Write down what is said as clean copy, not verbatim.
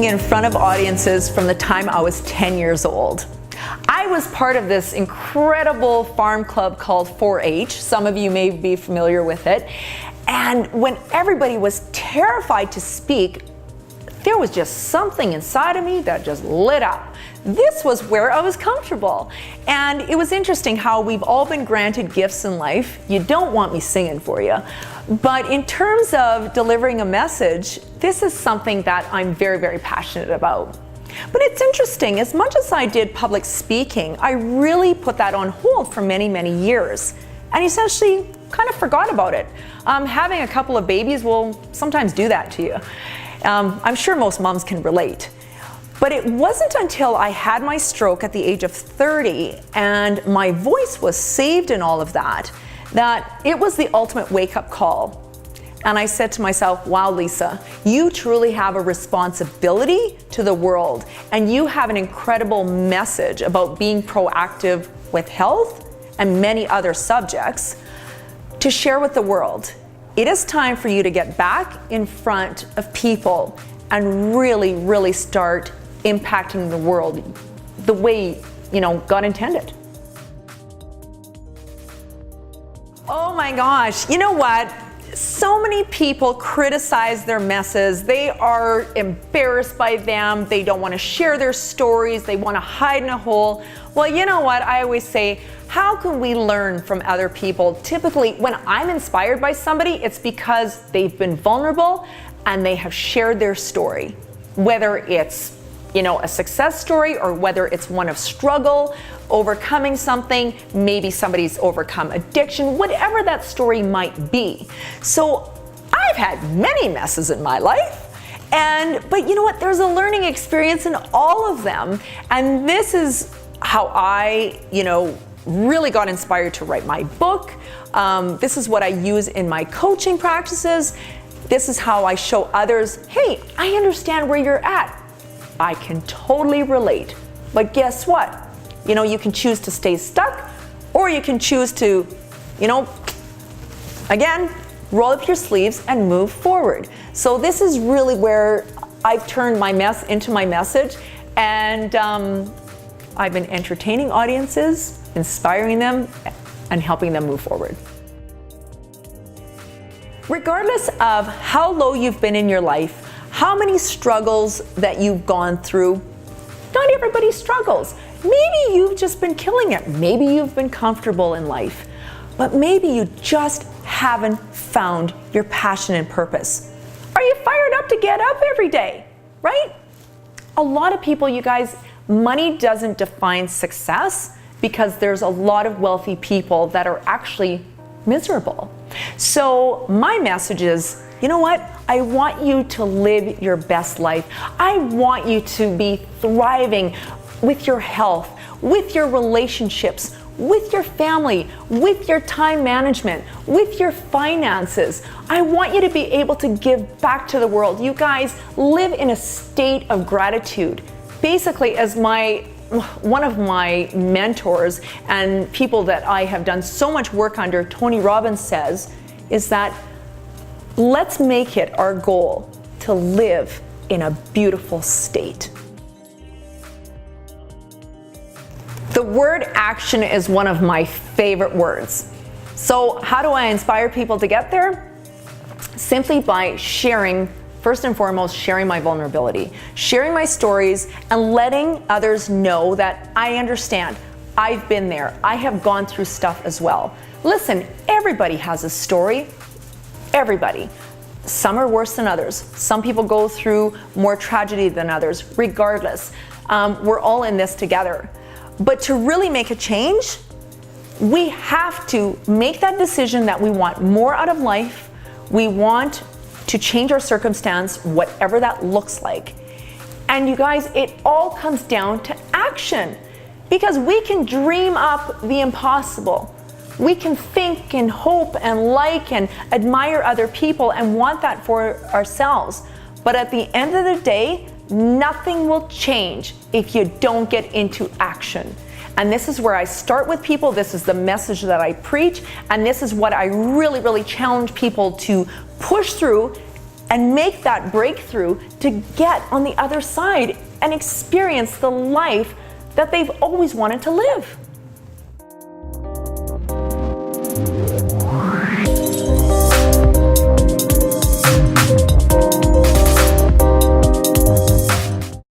speaking in front of audiences from the time I was 10 years old. I was part of this incredible farm club called 4-H. Some of you may be familiar with it. And when everybody was terrified to speak, there was just something inside of me that just lit up. This was where I was comfortable. And it was interesting how we've all been granted gifts in life. You don't want me singing for you. But in terms of delivering a message, this is something that I'm very, very passionate about. But it's interesting, as much as I did public speaking, I really put that on hold for many, many years and essentially kind of forgot about it. Having a couple of babies will sometimes do that to you. I'm sure most moms can relate. But it wasn't until I had my stroke at the age of 30 and my voice was saved in all of that, that it was the ultimate wake-up call. And I said to myself, wow, Lisa, you truly have a responsibility to the world, and you have an incredible message about being proactive with health and many other subjects to share with the world. It is time for you to get back in front of people and really, really start impacting the world the way, God intended. Oh my gosh, you know what? So many people criticize their messes. They are embarrassed by them. They don't want to share their stories. They want to hide in a hole. Well, you know what? I always say, how can we learn from other people? Typically, when I'm inspired by somebody, it's because they've been vulnerable and they have shared their story. Whether it's, a success story or whether it's one of struggle, overcoming something, maybe somebody's overcome addiction, whatever that story might be. So I've had many messes in my life, but you know what? There's a learning experience in all of them. And this is how I, really got inspired to write my book. This is what I use in my coaching practices. This is how I show others, hey, I understand where you're at. I can totally relate. But guess what? You can choose to stay stuck, or you can choose to, again, roll up your sleeves and move forward. So this is really where I've turned my mess into my message, and I've been entertaining audiences, inspiring them, and helping them move forward. Regardless of how low you've been in your life, how many struggles that you've gone through, not everybody struggles. Maybe you've just been killing it. Maybe you've been comfortable in life, but maybe you just haven't found your passion and purpose. Are you fired up to get up every day, right? A lot of people, you guys, money doesn't define success because there's a lot of wealthy people that are actually miserable. So my message is, you know what? I want you to live your best life. I want you to be thriving with your health, with your relationships, with your family, with your time management, with your finances. I want you to be able to give back to the world. You guys live in a state of gratitude. Basically, as one of my mentors and people that I have done so much work under, Tony Robbins, says, is that let's make it our goal to live in a beautiful state. The word action is one of my favorite words. So how do I inspire people to get there? Simply by sharing, first and foremost, sharing my vulnerability, sharing my stories, and letting others know that I understand. I've been there. I have gone through stuff as well. Listen, everybody has a story. Everybody. Some are worse than others. Some people go through more tragedy than others. Regardless, we're all in this together. But to really make a change, we have to make that decision that we want more out of life. We want to change our circumstance, whatever that looks like. And you guys, it all comes down to action, because we can dream up the impossible. We can think and hope and like and admire other people and want that for ourselves. But at the end of the day, nothing will change if you don't get into action. And this is where I start with people. This is the message that I preach. And this is what I really, really challenge people to push through and make that breakthrough to get on the other side and experience the life that they've always wanted to live.